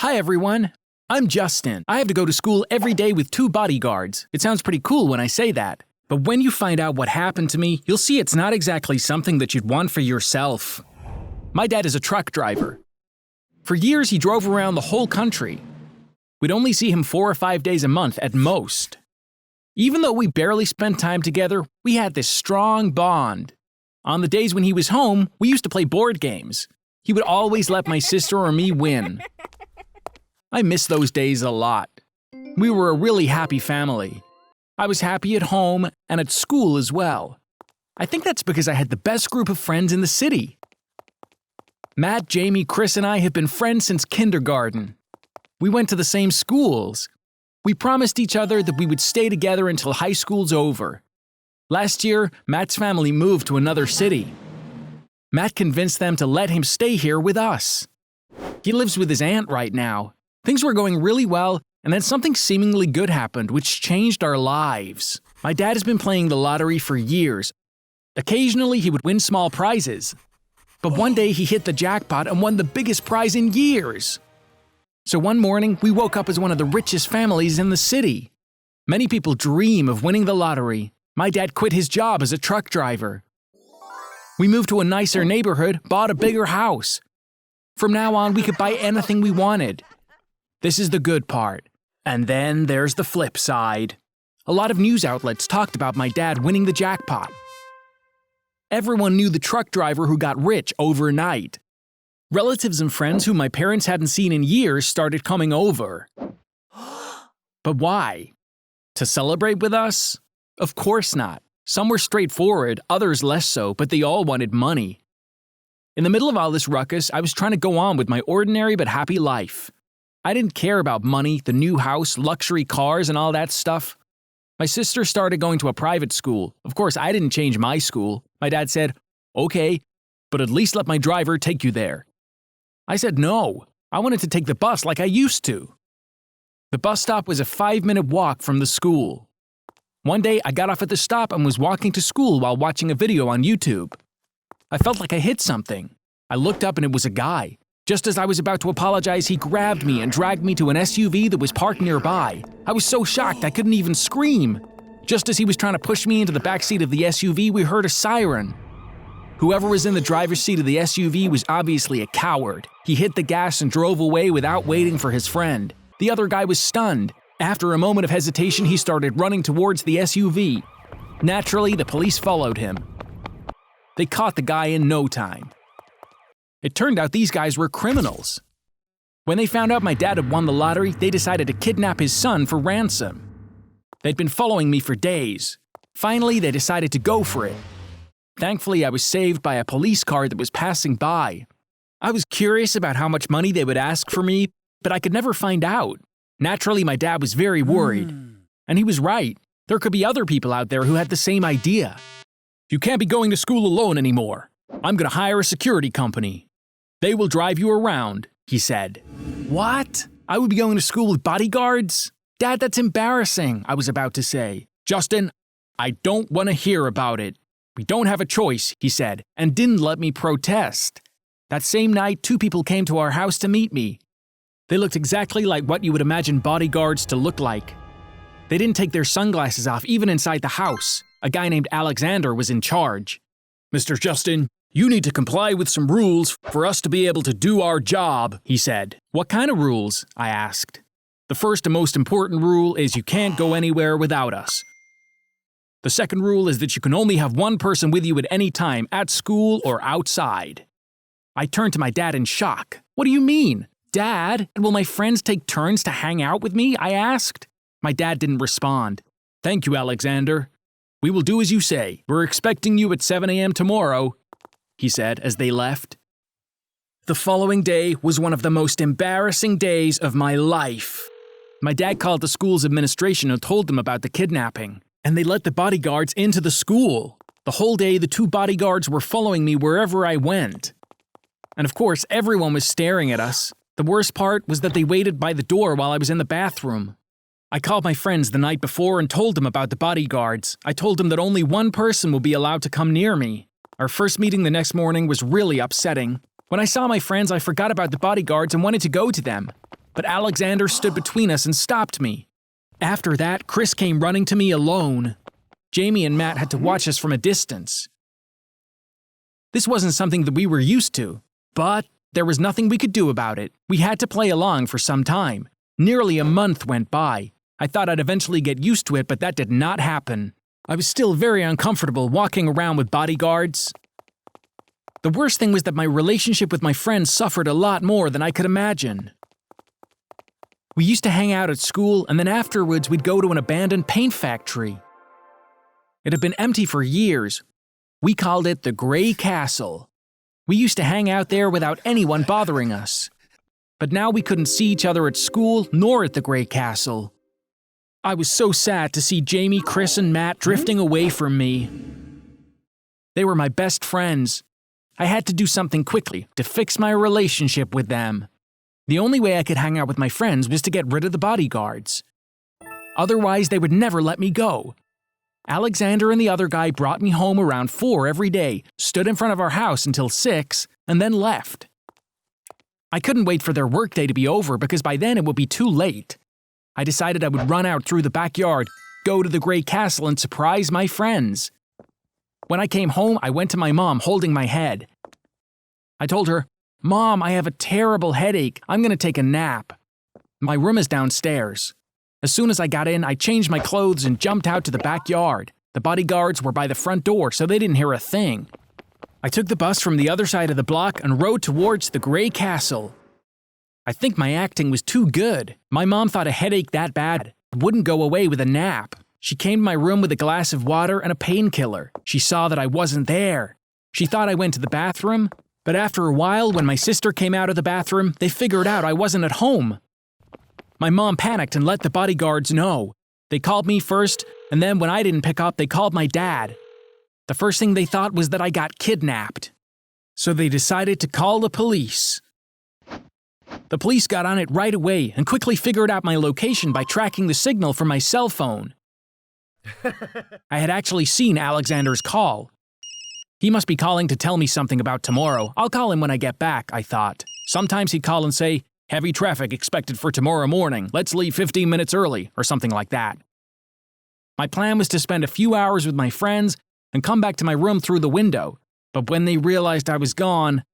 Hi everyone, I'm Justin. I have to go to school every day with 2 bodyguards. It sounds pretty cool when I say that. But when you find out what happened to me, you'll see it's not exactly something that you'd want for yourself. My dad is a truck driver. For years he drove around the whole country. We'd only see him 4 or 5 days a month at most. Even though we barely spent time together, we had this strong bond. On the days when he was home, we used to play board games. He would always let my sister or me win. I miss those days a lot. We were a really happy family. I was happy at home and at school as well. I think that's because I had the best group of friends in the city. Matt, Jamie, Chris, and I have been friends since kindergarten. We went to the same schools. We promised each other that we would stay together until high school's over. Last year, Matt's family moved to another city. Matt convinced them to let him stay here with us. He lives with his aunt right now. Things were going really well, and then something seemingly good happened, which changed our lives. My dad has been playing the lottery for years. Occasionally, he would win small prizes. But one day, he hit the jackpot and won the biggest prize in years. So one morning, we woke up as one of the richest families in the city. Many people dream of winning the lottery. My dad quit his job as a truck driver. We moved to a nicer neighborhood, bought a bigger house. From now on, we could buy anything we wanted. This is the good part. And then there's the flip side. A lot of news outlets talked about my dad winning the jackpot. Everyone knew the truck driver who got rich overnight. Relatives and friends who my parents hadn't seen in years started coming over. But why? To celebrate with us? Of course not. Some were straightforward, others less so, but they all wanted money. In the middle of all this ruckus, I was trying to go on with my ordinary but happy life. I didn't care about money, the new house, luxury cars, and all that stuff. My sister started going to a private school. Of course, I didn't change my school. My dad said, "Okay, but at least let my driver take you there." I said no. I wanted to take the bus like I used to. The bus stop was a 5-minute walk from the school. One day, I got off at the stop and was walking to school while watching a video on YouTube. I felt like I hit something. I looked up and it was a guy. Just as I was about to apologize, he grabbed me and dragged me to an SUV that was parked nearby. I was so shocked I couldn't even scream. Just as he was trying to push me into the backseat of the SUV, we heard a siren. Whoever was in the driver's seat of the SUV was obviously a coward. He hit the gas and drove away without waiting for his friend. The other guy was stunned. After a moment of hesitation, he started running towards the SUV. Naturally, the police followed him. They caught the guy in no time. It turned out these guys were criminals. When they found out my dad had won the lottery, they decided to kidnap his son for ransom. They'd been following me for days. Finally, they decided to go for it. Thankfully, I was saved by a police car that was passing by. I was curious about how much money they would ask for me, but I could never find out. Naturally, my dad was very worried. And he was right. There could be other people out there who had the same idea. "You can't be going to school alone anymore. I'm going to hire a security company. They will drive you around," he said. What? I would be going to school with bodyguards? Dad, that's embarrassing, I was about to say. "Justin, I don't want to hear about it. We don't have a choice," he said, and didn't let me protest. That same night, 2 people came to our house to meet me. They looked exactly like what you would imagine bodyguards to look like. They didn't take their sunglasses off even inside the house. A guy named Alexander was in charge. "Mr. Justin, you need to comply with some rules for us to be able to do our job," he said. "What kind of rules?" I asked. "The first and most important rule is you can't go anywhere without us. The second rule is that you can only have one person with you at any time, at school or outside." I turned to my dad in shock. "What do you mean? Dad, and will my friends take turns to hang out with me?" I asked. My dad didn't respond. "Thank you, Alexander. We will do as you say. We're expecting you at 7 a.m. tomorrow," he said as they left. The following day was one of the most embarrassing days of my life. My dad called the school's administration and told them about the kidnapping, and they let the bodyguards into the school. The whole day, the 2 bodyguards were following me wherever I went. And of course, everyone was staring at us. The worst part was that they waited by the door while I was in the bathroom. I called my friends the night before and told them about the bodyguards. I told them that only one person would be allowed to come near me. Our first meeting the next morning was really upsetting. When I saw my friends, I forgot about the bodyguards and wanted to go to them. but Alexander stood between us and stopped me. After that, Chris came running to me alone. Jamie and Matt had to watch us from a distance. This wasn't something that we were used to, but there was nothing we could do about it. We had to play along for some time. Nearly a month went by. I thought I'd eventually get used to it, but that did not happen. I was still very uncomfortable walking around with bodyguards. The worst thing was that my relationship with my friends suffered a lot more than I could imagine. We used to hang out at school, and then afterwards we'd go to an abandoned paint factory. It had been empty for years. We called it the Gray Castle. We used to hang out there without anyone bothering us. But now we couldn't see each other at school nor at the Gray Castle. I was so sad to see Jamie, Chris, and Matt drifting away from me. They were my best friends. I had to do something quickly to fix my relationship with them. The only way I could hang out with my friends was to get rid of the bodyguards. Otherwise, they would never let me go. Alexander and the other guy brought me home around 4 every day, stood in front of our house until 6, and then left. I couldn't wait for their workday to be over because by then it would be too late. I decided I would run out through the backyard, go to the Gray Castle, and surprise my friends. When I came home, I went to my mom holding my head. I told her, "Mom, I have a terrible headache. I'm going to take a nap. My room is downstairs." As soon as I got in, I changed my clothes and jumped out to the backyard. The bodyguards were by the front door, so they didn't hear a thing. I took the bus from the other side of the block and rode towards the Gray Castle. I think my acting was too good. My mom thought a headache that bad wouldn't go away with a nap. She came to my room with a glass of water and a painkiller. She saw that I wasn't there. She thought I went to the bathroom, but after a while, when my sister came out of the bathroom, they figured out I wasn't at home. My mom panicked and let the bodyguards know. They called me first, and then when I didn't pick up, they called my dad. The first thing they thought was that I got kidnapped. So they decided to call the police. The police got on it right away and quickly figured out my location by tracking the signal from my cell phone. I had actually seen Alexander's call. He must be calling to tell me something about tomorrow. I'll call him when I get back, I thought. Sometimes he'd call and say, "Heavy traffic expected for tomorrow morning. Let's leave 15 minutes early," or something like that. My plan was to spend a few hours with my friends and come back to my room through the window. But when they realized I was gone,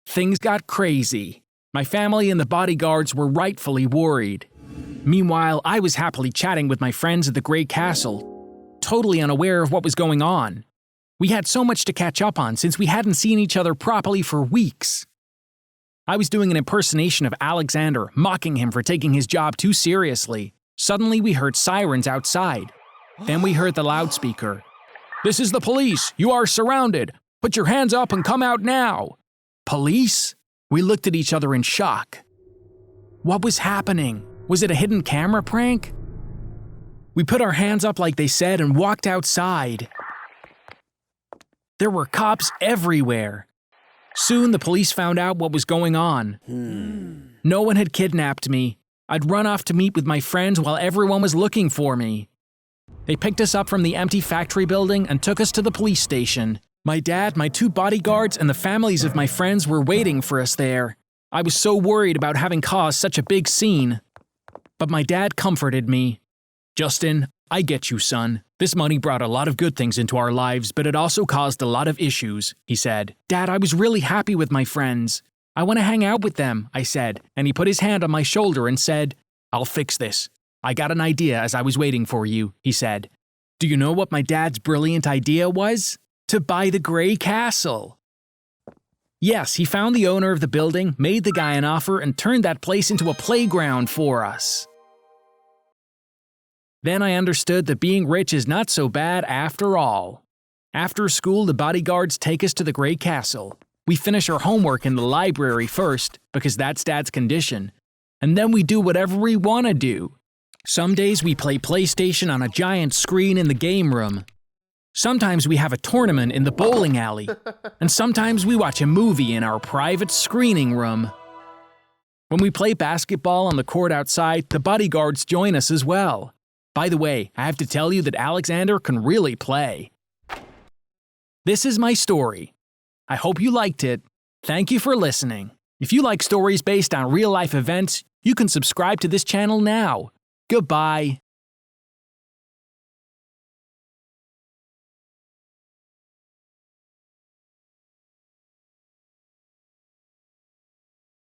things got crazy. My family and the bodyguards were rightfully worried. Meanwhile, I was happily chatting with my friends at the Gray Castle, totally unaware of what was going on. We had so much to catch up on since we hadn't seen each other properly for weeks. I was doing an impersonation of Alexander, mocking him for taking his job too seriously. Suddenly, we heard sirens outside. Then we heard the loudspeaker. "This is the police! You are surrounded! Put your hands up and come out now!" Police? We looked at each other in shock. What was happening? Was it a hidden camera prank? We put our hands up like they said and walked outside. There were cops everywhere. Soon the police found out what was going on. No one had kidnapped me. I'd run off to meet with my friends while everyone was looking for me. They picked us up from the empty factory building and took us to the police station. My dad, my 2 bodyguards, and the families of my friends were waiting for us there. I was so worried about having caused such a big scene. But my dad comforted me. "Justin, I get you, son. This money brought a lot of good things into our lives, but it also caused a lot of issues," he said. "Dad, I was really happy with my friends. I want to hang out with them," I said, and he put his hand on my shoulder and said, "I'll fix this. I got an idea as I was waiting for you," he said. Do you know what my dad's brilliant idea was? To buy the Gray Castle. Yes, he found the owner of the building, made the guy an offer, and turned that place into a playground for us. Then I understood that being rich is not so bad after all. After school, the bodyguards take us to the Gray Castle. We finish our homework in the library first, because that's Dad's condition. And then we do whatever we want to do. Some days we play PlayStation on a giant screen in the game room. Sometimes we have a tournament in the bowling alley. And sometimes we watch a movie in our private screening room. When we play basketball on the court outside, the bodyguards join us as well. By the way, I have to tell you that Alexander can really play. This is my story. I hope you liked it. Thank you for listening. If you like stories based on real-life events, you can subscribe to this channel now. Goodbye.